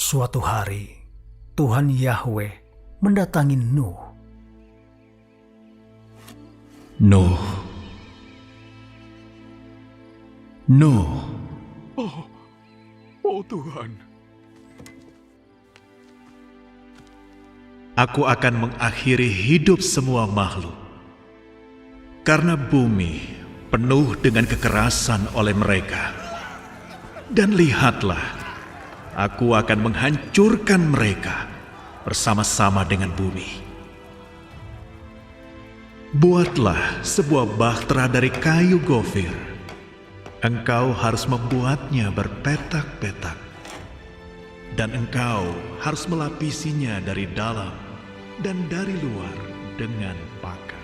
Suatu hari, Tuhan Yahweh mendatangi Nuh. Nuh. Oh Tuhan, Aku akan mengakhiri hidup semua makhluk, karena bumi penuh dengan kekerasan oleh mereka. Dan lihatlah, aku akan menghancurkan mereka bersama-sama dengan bumi. Buatlah sebuah bahtera dari kayu gofir. Engkau harus membuatnya berpetak-petak, dan engkau harus melapisinya dari dalam dan dari luar dengan pakan.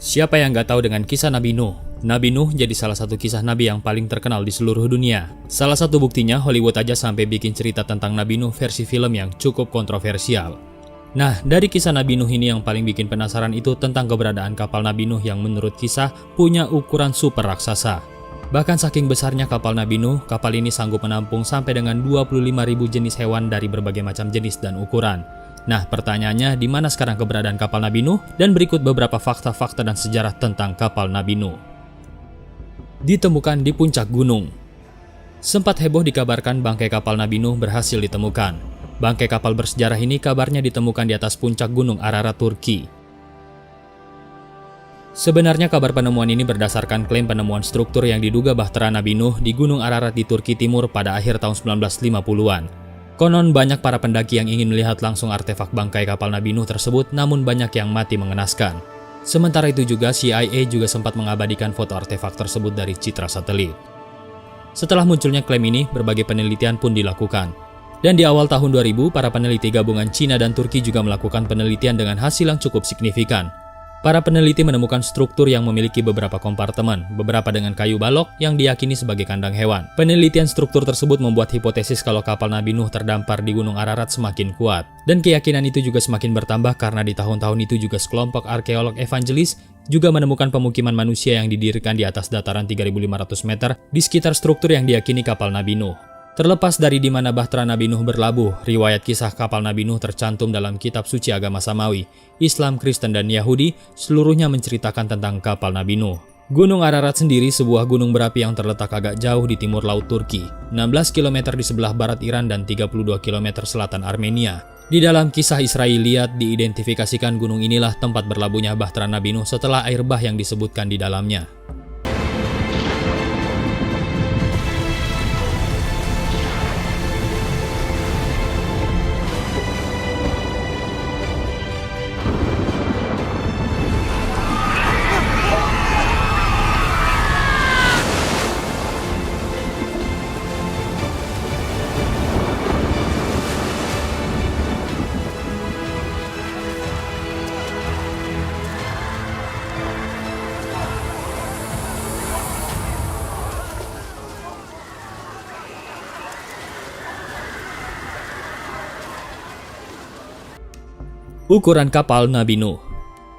Siapa yang gak tahu dengan kisah Nabi Nuh? Nabi Nuh jadi salah satu kisah Nabi yang paling terkenal di seluruh dunia. Salah satu buktinya, Hollywood aja sampai bikin cerita tentang Nabi Nuh versi film yang cukup kontroversial. Nah, dari kisah Nabi Nuh ini yang paling bikin penasaran itu tentang keberadaan kapal Nabi Nuh yang menurut kisah punya ukuran super raksasa. Bahkan saking besarnya kapal Nabi Nuh, kapal ini sanggup menampung sampai dengan 25.000 jenis hewan dari berbagai macam jenis dan ukuran. Nah, pertanyaannya, di mana sekarang keberadaan kapal Nabi Nuh? Dan berikut beberapa fakta-fakta dan sejarah tentang kapal Nabi Nuh. Ditemukan di puncak gunung. Sempat heboh dikabarkan bangkai kapal Nabi Nuh berhasil ditemukan. Bangkai kapal bersejarah ini kabarnya ditemukan di atas puncak gunung Ararat, Turki. Sebenarnya kabar penemuan ini berdasarkan klaim penemuan struktur yang diduga bahtera Nabi Nuh di Gunung Ararat di Turki Timur pada akhir tahun 1950-an. Konon banyak para pendaki yang ingin melihat langsung artefak bangkai kapal Nabi Nuh tersebut, namun banyak yang mati mengenaskan. Sementara itu juga CIA juga sempat mengabadikan foto artefak tersebut dari citra satelit. Setelah munculnya klaim ini, berbagai penelitian pun dilakukan. Dan di awal tahun 2000, para peneliti gabungan Cina dan Turki juga melakukan penelitian dengan hasil yang cukup signifikan. Para peneliti menemukan struktur yang memiliki beberapa kompartemen, beberapa dengan kayu balok yang diyakini sebagai kandang hewan. Penelitian struktur tersebut membuat hipotesis kalau kapal Nabi Nuh terdampar di Gunung Ararat semakin kuat. Dan keyakinan itu juga semakin bertambah karena di tahun-tahun itu juga sekelompok arkeolog evangelis juga menemukan pemukiman manusia yang didirikan di atas dataran 3.500 meter di sekitar struktur yang diyakini kapal Nabi Nuh. Terlepas dari di mana bahtera Nabi Nuh berlabuh, riwayat kisah kapal Nabi Nuh tercantum dalam kitab suci agama Samawi, Islam, Kristen, dan Yahudi, seluruhnya menceritakan tentang kapal Nabi Nuh. Gunung Ararat sendiri sebuah gunung berapi yang terletak agak jauh di timur laut Turki, 16 km di sebelah barat Iran dan 32 km selatan Armenia. Di dalam kisah Israiliyat diidentifikasikan gunung inilah tempat berlabuhnya bahtera Nabi Nuh setelah air bah yang disebutkan di dalamnya. Ukuran kapal Nabi Nuh.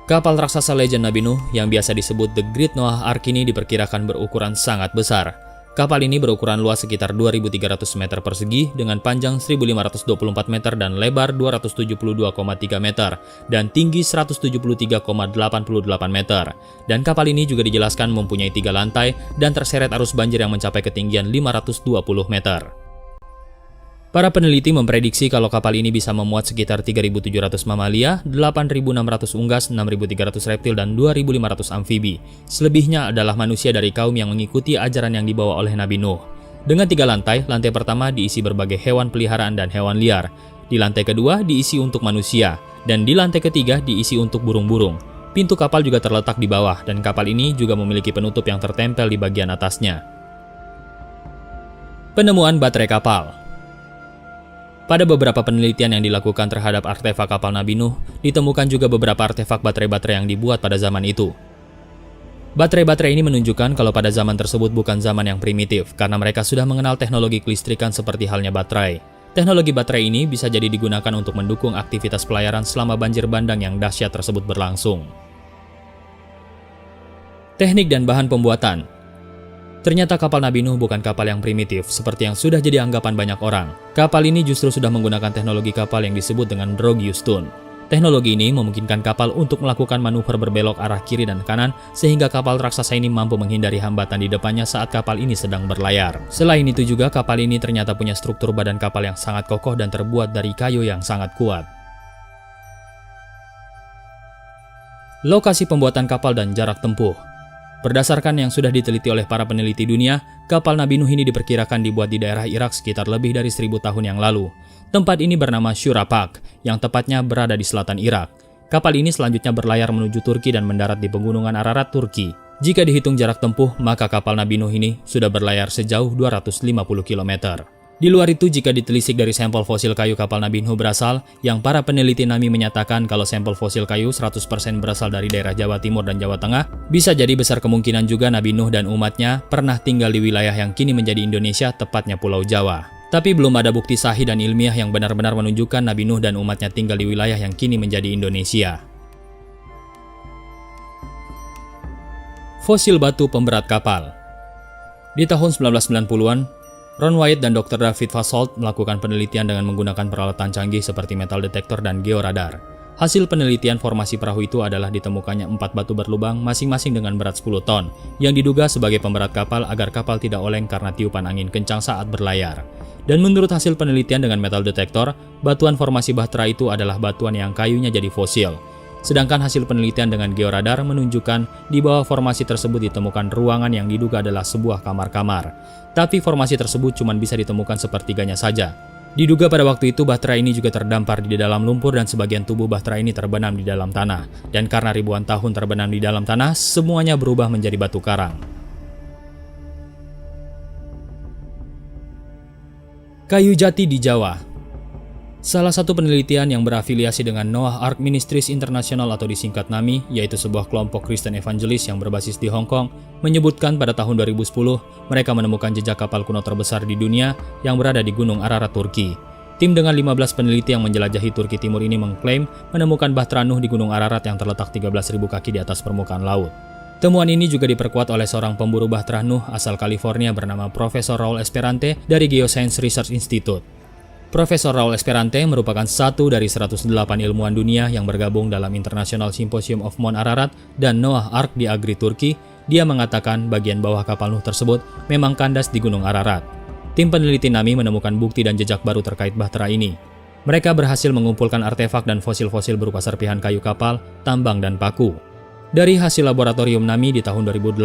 Kapal raksasa legend Nabi Nuh yang biasa disebut The Great Noah Ark ini diperkirakan berukuran sangat besar. Kapal ini berukuran luas sekitar 2.300 meter persegi dengan panjang 1.524 meter dan lebar 272,3 meter dan tinggi 173,88 meter. Dan kapal ini juga dijelaskan mempunyai 3 lantai dan terseret arus banjir yang mencapai ketinggian 520 meter. Para peneliti memprediksi kalau kapal ini bisa memuat sekitar 3.700 mamalia, 8.600 unggas, 6.300 reptil, dan 2.500 amfibi. Selebihnya adalah manusia dari kaum yang mengikuti ajaran yang dibawa oleh Nabi Nuh. Dengan 3 lantai, lantai pertama diisi berbagai hewan peliharaan dan hewan liar. Di lantai kedua diisi untuk manusia, dan di lantai ketiga diisi untuk burung-burung. Pintu kapal juga terletak di bawah, dan kapal ini juga memiliki penutup yang tertempel di bagian atasnya. Penemuan baterai kapal. Pada beberapa penelitian yang dilakukan terhadap artefak kapal Nabi Nuh, ditemukan juga beberapa artefak baterai-baterai yang dibuat pada zaman itu. Baterai-baterai ini menunjukkan kalau pada zaman tersebut bukan zaman yang primitif, karena mereka sudah mengenal teknologi kelistrikan seperti halnya baterai. Teknologi baterai ini bisa jadi digunakan untuk mendukung aktivitas pelayaran selama banjir bandang yang dahsyat tersebut berlangsung. Teknik dan bahan pembuatan. Ternyata kapal Nabi Nuh bukan kapal yang primitif, seperti yang sudah jadi anggapan banyak orang. Kapal ini justru sudah menggunakan teknologi kapal yang disebut dengan Drogue Houston. Teknologi ini memungkinkan kapal untuk melakukan manuver berbelok arah kiri dan kanan, sehingga kapal raksasa ini mampu menghindari hambatan di depannya saat kapal ini sedang berlayar. Selain itu juga, kapal ini ternyata punya struktur badan kapal yang sangat kokoh dan terbuat dari kayu yang sangat kuat. Lokasi pembuatan kapal dan jarak tempuh. Berdasarkan yang sudah diteliti oleh para peneliti dunia, kapal Nabi Nuh ini diperkirakan dibuat di daerah Irak sekitar lebih dari 1000 tahun yang lalu. Tempat ini bernama Shurapak, yang tepatnya berada di selatan Irak. Kapal ini selanjutnya berlayar menuju Turki dan mendarat di pegunungan Ararat, Turki. Jika dihitung jarak tempuh, maka kapal Nabi Nuh ini sudah berlayar sejauh 250 km. Di luar itu, jika ditelisik dari sampel fosil kayu kapal Nabi Nuh berasal, yang para peneliti NAMI menyatakan kalau sampel fosil kayu 100% berasal dari daerah Jawa Timur dan Jawa Tengah, bisa jadi besar kemungkinan juga Nabi Nuh dan umatnya pernah tinggal di wilayah yang kini menjadi Indonesia, tepatnya Pulau Jawa. Tapi belum ada bukti sahih dan ilmiah yang benar-benar menunjukkan Nabi Nuh dan umatnya tinggal di wilayah yang kini menjadi Indonesia. Fosil batu pemberat kapal. Di tahun 1990-an, Ron White dan Dr. David Fasold melakukan penelitian dengan menggunakan peralatan canggih seperti metal detektor dan georadar. Hasil penelitian formasi perahu itu adalah ditemukannya 4 batu berlubang masing-masing dengan berat 10 ton, yang diduga sebagai pemberat kapal agar kapal tidak oleng karena tiupan angin kencang saat berlayar. Dan menurut hasil penelitian dengan metal detektor, batuan formasi bahtera itu adalah batuan yang kayunya jadi fosil. Sedangkan hasil penelitian dengan georadar menunjukkan di bawah formasi tersebut ditemukan ruangan yang diduga adalah sebuah kamar-kamar. Tapi formasi tersebut cuma bisa ditemukan sepertiganya saja. Diduga pada waktu itu bahtera ini juga terdampar di dalam lumpur dan sebagian tubuh bahtera ini terbenam di dalam tanah. Dan karena ribuan tahun terbenam di dalam tanah, semuanya berubah menjadi batu karang. Kayu jati di Jawa. Salah satu penelitian yang berafiliasi dengan Noah Ark Ministries International atau disingkat NAMI, yaitu sebuah kelompok Kristen evangelis yang berbasis di Hong Kong, menyebutkan pada tahun 2010 mereka menemukan jejak kapal kuno terbesar di dunia yang berada di Gunung Ararat, Turki. Tim dengan 15 peneliti yang menjelajahi Turki Timur ini mengklaim menemukan bahtera Nuh di Gunung Ararat yang terletak 13.000 kaki di atas permukaan laut. Temuan ini juga diperkuat oleh seorang pemburu bahtera Nuh asal California bernama Profesor Raul Esperante dari Geoscience Research Institute. Profesor Raul Esperante merupakan satu dari 108 ilmuwan dunia yang bergabung dalam International Symposium of Mount Ararat dan Noah Ark di Agri, Turki. Dia mengatakan bagian bawah kapal Nuh tersebut memang kandas di Gunung Ararat. Tim peneliti NAMI menemukan bukti dan jejak baru terkait bahtera ini. Mereka berhasil mengumpulkan artefak dan fosil-fosil berupa serpihan kayu kapal, tambang, dan paku. Dari hasil laboratorium NAMI di tahun 2018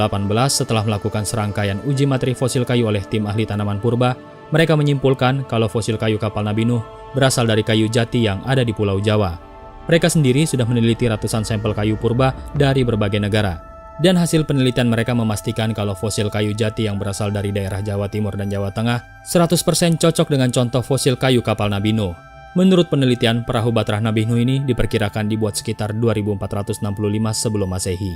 setelah melakukan serangkaian uji materi fosil kayu oleh tim ahli tanaman purba, mereka menyimpulkan kalau fosil kayu kapal Nabi Nuh berasal dari kayu jati yang ada di Pulau Jawa. Mereka sendiri sudah meneliti ratusan sampel kayu purba dari berbagai negara. Dan hasil penelitian mereka memastikan kalau fosil kayu jati yang berasal dari daerah Jawa Timur dan Jawa Tengah 100% cocok dengan contoh fosil kayu kapal Nabi Nuh. Menurut penelitian, perahu bahtera Nabi Nuh ini diperkirakan dibuat sekitar 2465 sebelum Masehi.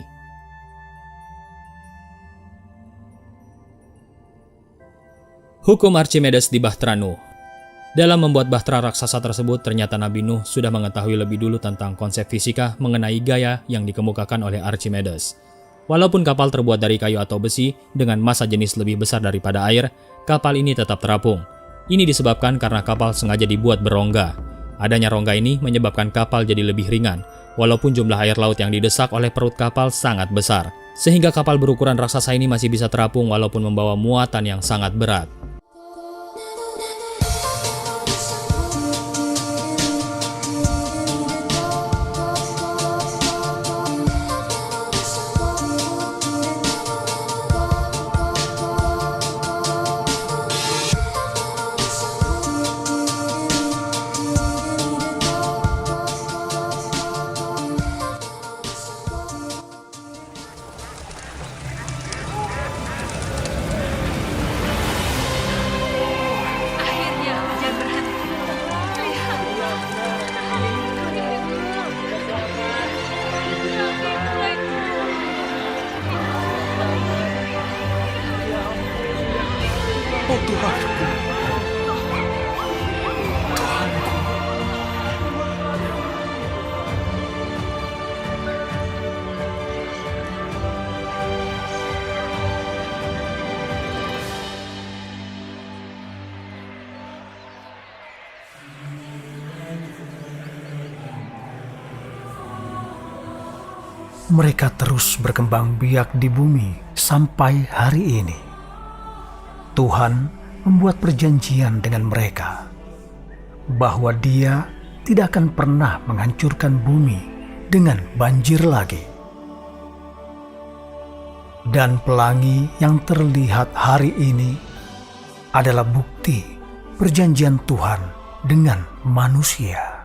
Hukum Archimedes di bahtera Nuh. Dalam membuat bahtera raksasa tersebut, ternyata Nabi Nuh sudah mengetahui lebih dulu tentang konsep fisika mengenai gaya yang dikemukakan oleh Archimedes. Walaupun kapal terbuat dari kayu atau besi dengan massa jenis lebih besar daripada air, kapal ini tetap terapung. Ini disebabkan karena kapal sengaja dibuat berongga. Adanya rongga ini menyebabkan kapal jadi lebih ringan, walaupun jumlah air laut yang didesak oleh perut kapal sangat besar. Sehingga kapal berukuran raksasa ini masih bisa terapung walaupun membawa muatan yang sangat berat. Akhirnya hujan berhenti. Lihatlah. Kami mulai turun. Oh Tuhan, mereka terus berkembang biak di bumi sampai hari ini. Tuhan membuat perjanjian dengan mereka bahwa Dia tidak akan pernah menghancurkan bumi dengan banjir lagi. Dan pelangi yang terlihat hari ini adalah bukti perjanjian Tuhan dengan manusia.